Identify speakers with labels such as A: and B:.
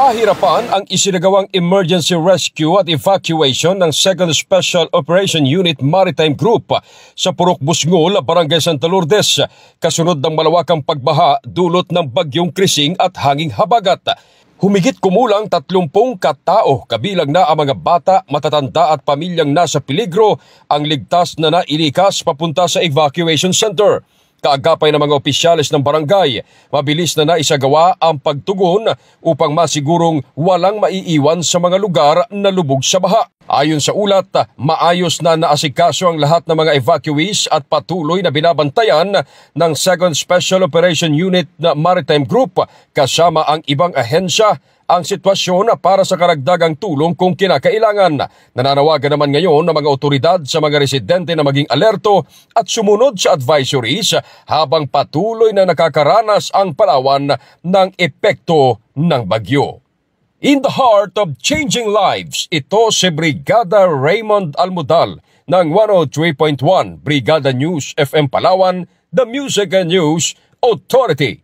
A: Pahirapan ang isinagawang emergency rescue at evacuation ng 2nd Special Operation Unit Maritime Group sa Purok Busngol, Barangay Santa Lourdes, kasunod ng malawakang pagbaha dulot ng bagyong Krising at hanging habagat. Humigit kumulang 30 katao, kabilang na ang mga bata, matatanda at pamilyang nasa peligro, ang ligtas na nailikas papunta sa evacuation center. Kaagapay ng mga opisyalis ng barangay, mabilis na naisagawa ang pagtugon upang masigurong walang maiiwan sa mga lugar na lubog sa baha. Ayon sa ulat, maayos na naasikaso ang lahat ng mga evacuees at patuloy na binabantayan ng 2nd Special Operation Unit na Maritime Group kasama ang ibang ahensya ang sitwasyon para sa karagdagang tulong kung kinakailangan. Nananawagan naman ngayon ng mga otoridad sa mga residente na maging alerto at sumunod sa advisories habang patuloy na nakakaranas ang Palawan ng epekto ng bagyo. In the heart of changing lives, ito si Brigada Raymond Almudal ng 103.1 Brigada News FM Palawan, The Music and News Authority.